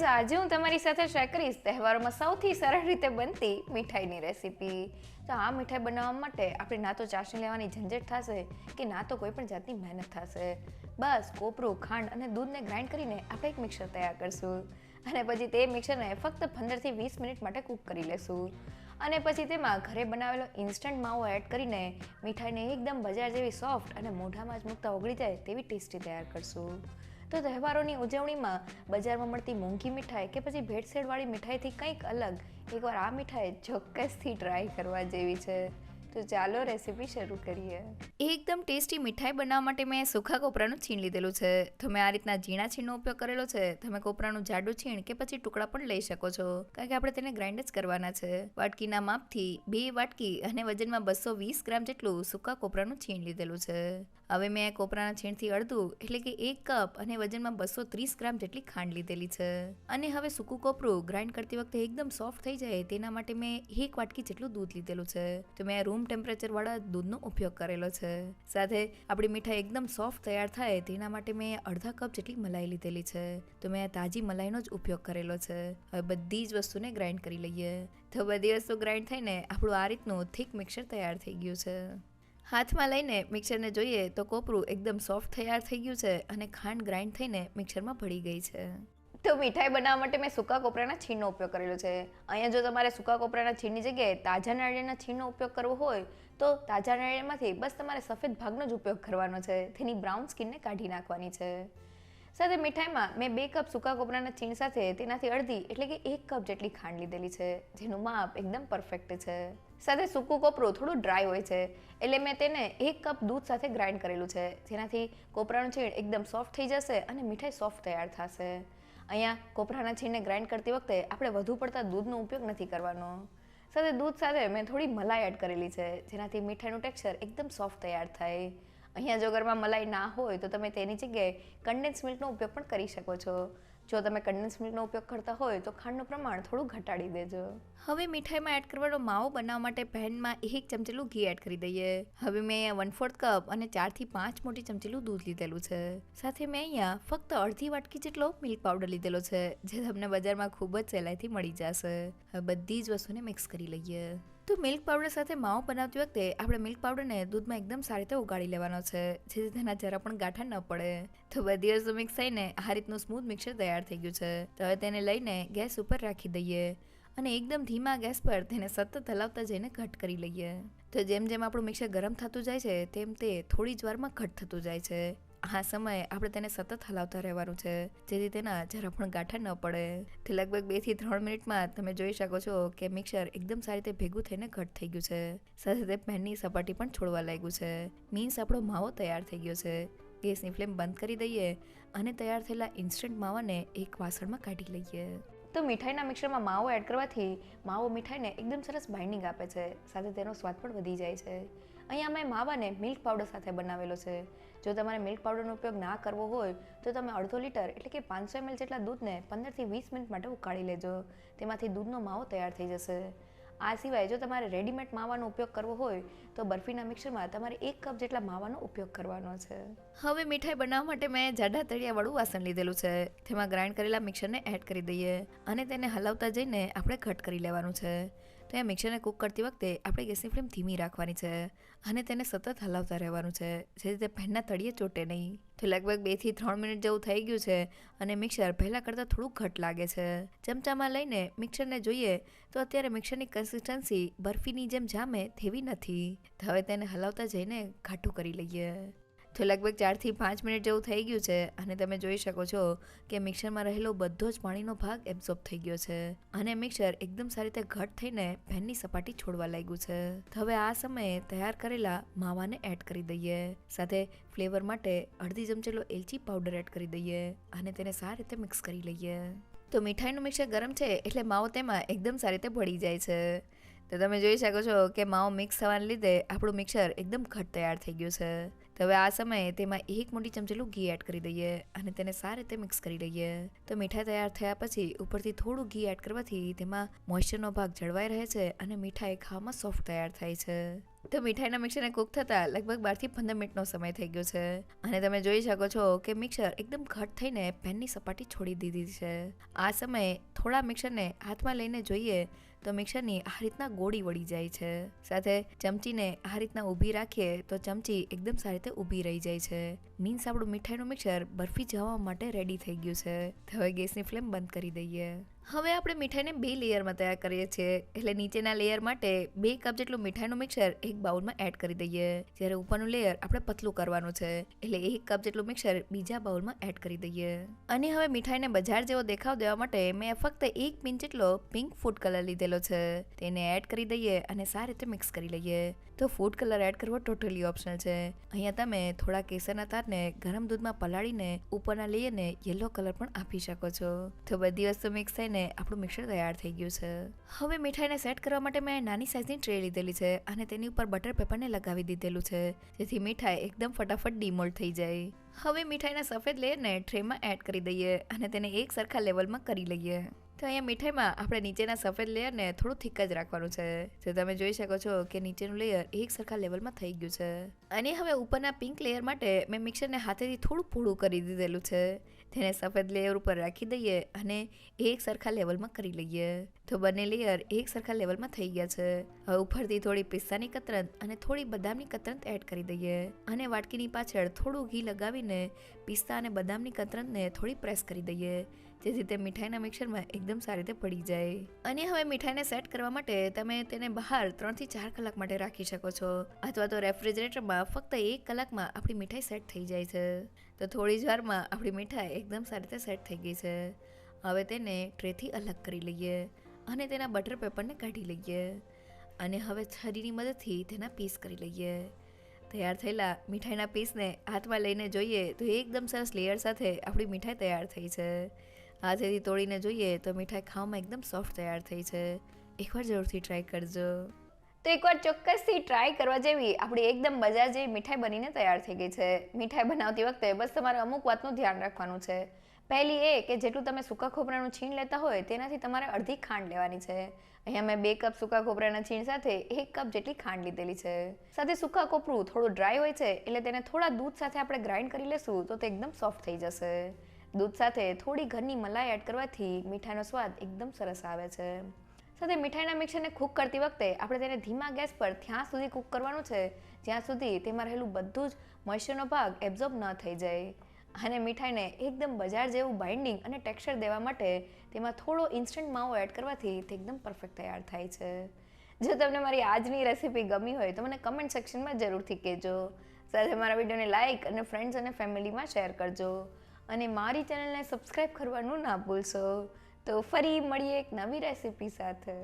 તો આજે હું તમારી સાથે શેર કરીશ તહેવારોમાં સૌથી સરળ રીતે બનતી મીઠાઈની રેસીપી. તો આ મીઠાઈ બનાવવા માટે આપણે ના તો ચાસણી લેવાની ઝંઝટ થશે કે ના તો કોઈ પણ જાતની મહેનત થશે. બસ કોપરું, ખાંડ અને દૂધને ગ્રાઇન્ડ કરીને આપણે એક મિક્સર તૈયાર કરશું અને પછી તે મિક્સરને ફક્ત 15 થી 20 મિનિટ માટે કૂક કરી લેશું. અને પછી તેમાં ઘરે બનાવેલો ઇન્સ્ટન્ટ માવો એડ કરીને મીઠાઈને એકદમ બજાર જેવી સોફ્ટ અને મોઢામાં જ મૂકતા ઓગળી જાય તેવી ટેસ્ટી તૈયાર કરશું. તો તહેવારોની ઉજવણીમાં બજારમાં મળતી મોંઘી મીઠાઈ કે પછી ભેળસેળવાળી મીઠાઈથી કંઈક અલગ એકવાર આ મીઠાઈ ચોક્કસથી ટ્રાય કરવા જેવી છે. તો ચાલો રેસીપી શરૂ કરીએ. એકદમ ટેસ્ટી મીઠાઈ બનાવવા માટે મેં સૂકા કોપરાનું છીણ લીધેલું છે. તમે આ રીતના ઝીણા છીણનો ઉપયોગ કરેલો છે. તમે કોપરાનું જાડું છીણ કે પછી ટુકડા પણ લઈ શકો છો, કારણ કે આપણે તેને ગ્રાઇન્ડ જ કરવાના છે. વાટકીના માપથી 2 વાટકી અને વજનમાં 220 ગ્રામ જેટલું સૂકા કોપરાનું છીણ લીધેલું છે. હવે મેં કોપરાના છીણથી અડધું એટલે કે 1 કપ અને વજનમાં 230 ગ્રામ જેટલી ખાંડ લીધેલી છે. અને હવે સૂકું કોપરું ગ્રાઇન્ડ કરતી વખતે એકદમ સોફ્ટ થઈ જાય તેના માટે મેં 1 વાટકી જેટલું દૂધ લીધેલું છે. તો મેં રૂમ ટેમ્પરેચર વાળા દૂધનો ઉપયોગ કરેલો છે. સાથે આપણી મીઠાઈ એકદમ સોફ્ટ તૈયાર થાય તેના માટે મેં અડધા કપ જેટલી મલાઈ લીધેલી છે. તો મેં તાજી મલાઈનો જ ઉપયોગ કરેલો છે. હવે બધી જ વસ્તુને ગ્રાઇન્ડ કરી લઈએ. તો બધી વસ્તુ ગ્રાઇન્ડ થઈને આપણું આ રીતનું થીક મિક્સર તૈયાર થઈ ગયું છે. હાથમાં લઈને મિક્સરને જોઈએ તો કોપરું એકદમ સોફ્ટ તૈયાર થઈ ગયું છે અને ખાંડ ગ્રાઇન્ડ થઈને મિક્સરમાં ભળી ગઈ છે. તો મીઠાઈ બનાવવા માટે મેં સૂકા કોપરાના છીણનો ઉપયોગ કરેલો છે. અહીંયા જો તમારે સૂકા કોપરાના છીણની જગ્યાએ તાજા નાળિયેરના છીણનો ઉપયોગ કરવો હોય તો તાજા નાળિયેરમાંથી બસ તમારે સફેદ ભાગનો જ ઉપયોગ કરવાનો છે. તેની બ્રાઉન સ્કિનને કાઢી નાખવાની છે. સાથે મીઠાઈમાં મેં 2 કપ સૂકા કોપરાના છીણ સાથે તેનાથી અડધી એટલે કે 1 કપ જેટલી ખાંડ લીધેલી છે, જેનું માપ એકદમ પરફેક્ટ છે. સાથે સૂકું કોપરું થોડું ડ્રાય હોય છે એટલે મેં તેને 1 કપ દૂધ સાથે ગ્રાઇન્ડ કરેલું છે, જેનાથી કોપરાનું છીણ એકદમ સોફ્ટ થઈ જશે અને મીઠાઈ સોફ્ટ તૈયાર થશે. અહીંયા કોપરાના છીણને ગ્રાઇન્ડ કરતી વખતે આપણે વધુ પડતા દૂધનો ઉપયોગ નથી કરવાનો. સાથે દૂધ સાથે મેં થોડી મલાઈ એડ કરેલી છે, જેનાથી મીઠાઈનું ટેક્સચર એકદમ સોફ્ટ તૈયાર થાય. અહીંયા જો ઘરમાં મલાઈ ના હોય તો તમે તેની જગ્યાએ કન્ડેન્સ મિલ્કનો ઉપયોગ પણ કરી શકો છો. જો તમે કન્ડેન્સ મિલ્કનો ઉપયોગ કરતા હોય તો ખાંડનું પ્રમાણ થોડું ઘટાડી દેજો. હવે મીઠાઈમાં એડ કરવાનો માવો બનાવવા માટે પેનમાં 1 ચમચીલું ઘી એડ કરી દઈએ. હવે મેં અહીંયા 1/4 કપ અને 4 થી 5 મોટી ચમચીલું દૂધ લીધેલું છે. સાથે મેં અહીંયા ફક્ત અડધી વાટકી જેટલો મિલ્ક પાવડર લીધેલો છે, જે તમને બજારમાં ખૂબ જ સહેલાઈથી મળી જશે. હવે બધી જ વસ્તુને મિક્સ કરી લઈએ. તો મિલ્ક પાવડર સાથે માવો બનાવતી વખતે આપણે મિલ્ક પાવડરને દૂધમાં એકદમ સારી રીતે ઉગાડી લેવાનો છે, જેથી તેના જરા પણ ગાંઠા ન પડે. તો બધી વસ્તુ મિક્સ થઈને આ રીતનું સ્મૂથ મિક્સર તૈયાર થઈ ગયું છે. તો હવે તેને લઈને ગેસ ઉપર રાખી દઈએ અને એકદમ ધીમા ગેસ પર તેને સતત હલાવતા જઈને ઘટ કરી લઈએ. તો જેમ જેમ આપણું મિક્સર ગરમ થતું જાય છે તેમ તે થોડી જ વારમાં ઘટ થતું જાય છે. આ સમયે આપણે તેને સતત હલાવતા રહેવાનું છે, જેથી તેના જરા પણ ગાંઠા ન પડે. તે લગભગ 2 થી 3 મિનિટમાં તમે જોઈ શકો છો કે મિક્સર એકદમ સારી રીતે ભેગું થઈને ઘટ થઈ ગયું છે. સાથે તે પેનની સપાટી પણ છોડવા લાગ્યું છે. મીન્સ આપણો માવો તૈયાર થઈ ગયો છે. ગેસની ફ્લેમ બંધ કરી દઈએ અને તૈયાર થયેલા ઇન્સ્ટન્ટ માવાને એક વાસણમાં કાઢી લઈએ. તો મીઠાઈના મિક્સરમાં માવો એડ કરવાથી માવો મીઠાઈને એકદમ સરસ બાઇન્ડિંગ આપે છે. સાથે તેનો સ્વાદ પણ વધી જાય છે. અહીંયા મેં માવાને મિલ્ક પાવડર સાથે બનાવેલો છે. જો તમારે મિલ્ક પાવડરનો ઉપયોગ ના કરવો હોય તો તમે અડધો લીટર એટલે કે 500 ml જેટલા દૂધને 15 થી 20 મિનિટ માટે ઉકાળી લેજો. તેમાંથી દૂધનો માવો તૈયાર થઈ જશે. આ સિવાય જો તમારે રેડીમેડ માવાનો ઉપયોગ કરવો હોય તો બરફીના મિક્સરમાં તમારે 1 કપ જેટલા માવાનો ઉપયોગ કરવાનો છે. હવે મીઠાઈ બનાવવા માટે મેં જાડા તળિયાવાળું વાસણ લીધેલું છે. તેમાં ગ્રાઇન્ડ કરેલા મિક્સરને એડ કરી દઈએ અને તેને હલાવતા જઈને આપણે ઘટ કરી લેવાનું છે. તો આ મિક્સરને કૂક કરતી વખતે આપણે ગેસની ફ્લેમ ધીમી રાખવાની છે અને તેને સતત હલાવતા રહેવાનું છે, જેથી તે પેનના તળિયે ચોટે નહીં. તો લગભગ 2 થી 3 મિનિટ જેવું થઈ ગયું છે અને મિક્સર પહેલાં કરતાં થોડું ઘટ લાગે છે. ચમચામાં લઈને મિક્સરને જોઈએ તો અત્યારે મિક્સરની કન્સિસ્ટન્સી બરફીની જેમ જામે તેવી નથી. તો હવે તેને હલાવતા જઈને ઘાટું કરી લઈએ. તો લગભગ 4 થી 5 મિનિટ જેવું થઈ ગયું છે અને તમે જોઈ શકો છો કે મિક્સરમાં રહેલો બધો જ પાણીનો ભાગ એબ્ઝોર્બ થઈ ગયો છે અને મિક્સર એકદમ સારી રીતે ઘટ થઈને પેનની સપાટી છોડવા લાગ્યું છે. તો હવે આ સમયે તૈયાર કરેલા માવાને એડ કરી દઈએ. સાથે ફ્લેવર માટે અડધી ચમચીલો એલચી પાવડર એડ કરી દઈએ અને તેને સારી રીતે મિક્સ કરી લઈએ. તો મીઠાઈનું મિક્સર ગરમ છે એટલે માવો તેમાં એકદમ સારી રીતે ભળી જાય છે. તો તમે જોઈ શકો છો કે માવો મિક્સ થવાને લીધે આપણું મિક્સર એકદમ ઘટ તૈયાર થઈ ગયું છે. તો હવે આ સમયે તેમાં 1 મોટી ચમચીલું ઘી એડ કરી દઈએ અને તેને સારી રીતે મિક્સ કરી લઈએ. તો મીઠાઈ તૈયાર થયા પછી ઉપરથી થોડું ઘી એડ કરવાથી તેમાં મોઇસ્ચરનો ભાગ જળવાઈ રહે છે અને મીઠાઈ ખાવામાં સોફ્ટ તૈયાર થાય છે. તો મીઠાઈના મિક્સરને કૂક થતાં લગભગ 12 થી 15 મિનિટનો સમય થઈ ગયો છે અને તમે જોઈ શકો છો કે મિક્સર એકદમ ઘટ થઈને પેનની સપાટી છોડી દીધી છે. આ સમયે થોડા મિક્સરને હાથમાં લઈને જોઈએ તો મિક્સરની આ રીતના ગોળી વળી જાય છે. સાથે ચમચીને આ રીતના ઊભી રાખીએ તો ચમચી એકદમ સારી રીતે ઊભી રહી જાય છે. મીન્સ આપણું મીઠાઈનું મિક્સર બરફી જવા માટે રેડી થઈ ગયું છે. તો હવે ગેસની ફ્લેમ બંધ કરી દઈએ. હવે આપણે મીઠાઈને 2 લેયરમાં તૈયાર કરીએ છીએ. એટલે નીચેના લેયર માટે 2 કપ જેટલું મીઠાઈનું મિક્સર એક બાઉલમાં એડ કરી દઈએ. જ્યારે ઉપરનું લેયર આપણે પતલું કરવાનું છે એટલે 1 કપ જેટલું મિક્સર બીજા બાઉલમાં એડ કરી દઈએ. અને હવે મીઠાઈને બજાર જેવો દેખાવ દેવા માટે મેં ફક્ત 1 પિંચ જેટલો પિંક ફૂડ કલર લીધેલો છે. તેને એડ કરી દઈએ અને સારી રીતે મિક્સ કરી લઈએ. તો ફૂડ કલર એડ કરવો ટોટલી ઓપ્શનલ છે. અહીંયા તમે થોડા કેસરના તારને ગરમ દૂધમાં પલાળીને ઉપરના લેયરને યલો કલર પણ આપી શકો છો. તો બધી વસ્તુ મિક્સ થઈને આપણું મિક્સર તૈયાર થઈ ગયું છે. હવે મીઠાઈને સેટ કરવા માટે મેં નાની સાઇઝની ટ્રે લીધેલી છે અને તેની ઉપર બટર પેપરને લગાવી દીધેલું છે જેથી મીઠાઈ એકદમ ફટાફટ ડીમોલ્ડ થઈ જાય. હવે મીઠાઈના સફેદ લેયરને ટ્રેમાં એડ કરી દઈએ અને તેને એક સરખા લેવલમાં કરી લઈએ. તો અહીંયા મીઠાઈમાં આપણે નીચેના સફેદ લેયરને થોડું થીક જ રાખવાનું છે. તો તમે જોઈ શકો છો કે નીચેનું લેયર એક સરખા લેવલમાં થઈ ગયું છે. અને હવે ઉપરના પિંક લેયર માટે મેં મિક્સરને હાથેથી થોડું પૂળું કરી દીધેલું છે. તેને સફેદ લેયર ઉપર રાખી દઈએ અને એક સરખા લેવલમાં કરી લઈએ. તો બંને લેયર એક સરખા લેવલમાં થઈ ગયા છે. હવે ઉપરથી થોડી પિસ્તાની કતરન અને થોડી બદામની કતરન એડ કરી દઈએ અને વાટકીની પાછળ થોડું ઘી લગાવીને પિસ્તા અને બદામની કતરનને થોડી પ્રેસ કરી દઈએ જેથી તે મીઠાઈના મિક્સરમાં એકદમ સારી રીતે પડી જાય. અને હવે મીઠાઈને સેટ કરવા માટે તમે તેને બહાર 3 થી 4 કલાક માટે રાખી શકો છો અથવા તો રેફ્રિજરેટરમાં ફક્ત 1 કલાકમાં આપણી મીઠાઈ સેટ થઈ જાય છે. તો થોડી જ વારમાં આપણી મીઠાઈ એકદમ સારી રીતે સેટ થઈ ગઈ છે. હવે તેને ટ્રેથી અલગ કરી લઈએ અને તેના બટર પેપરને કાઢી લઈએ અને હવે છરીની મદદથી તેના પીસ કરી લઈએ. તૈયાર થયેલા મીઠાઈના પીસને હાથમાં લઈને જોઈએ તો એકદમ સરસ લેયર સાથે આપણી મીઠાઈ તૈયાર થઈ છે. હાથેથી તોડીને જોઈએ તો મીઠાઈ ખાવામાં એકદમ સોફ્ટ તૈયાર થઈ છે. એકવાર જરૂરથી ટ્રાય કરજો. તો એકવાર ચોક્કસથી ટ્રાય કરવા જેવી આપણી એકદમ બજાર જેવી મીઠાઈ બનીને તૈયાર થઈ ગઈ છે. મીઠાઈ બનાવતી વખતે બસ તમારે અમુક વાતનું ધ્યાન રાખવાનું છે. પહેલી એ કે જેટલું તમે સૂકા ખોપરાનું છીણ લેતા હોય તેનાથી તમારે અડધી ખાંડ લેવાની છે. અહીંયા મેં 2 કપ સૂકા ખોપરાના છીણ સાથે 1 કપ જેટલી ખાંડ લીધેલી છે. સાથે સૂકા કોપરું થોડું ડ્રાય હોય છે એટલે તેને થોડા દૂધ સાથે આપણે ગ્રાઇન્ડ કરી લેશું તો તે એકદમ સોફ્ટ થઈ જશે. દૂધ સાથે થોડી ઘરની મલાઈ એડ કરવાથી મીઠાઈનો સ્વાદ એકદમ સરસ આવે છે. સાથે મીઠાઈના મિક્સરને કૂક કરતી વખતે આપણે તેને ધીમા ગેસ પર ત્યાં સુધી કૂક કરવાનું છે જ્યાં સુધી તેમાં રહેલું બધું જ મોઇશ્ચરનો ભાગ એબ્ઝોર્બ ન થઈ જાય. અને મીઠાઈને એકદમ બજાર જેવું બાઇન્ડિંગ અને ટેક્સચર દેવા માટે તેમાં થોડો ઇન્સ્ટન્ટ માવો એડ કરવાથી તે એકદમ પરફેક્ટ તૈયાર થાય છે. જો તમને મારી આજની રેસીપી ગમી હોય તો મને કમેન્ટ સેક્શનમાં જરૂરથી કહેજો. સાથે મારા વિડીયોને લાઇક અને ફ્રેન્ડ્સ અને ફેમિલીમાં શેર કરજો અને મારી ચેનલને સબસ્ક્રાઈબ કરવાનું ના ભૂલશો. તો ફરી મળીએ એક નવી રેસીપી સાથે.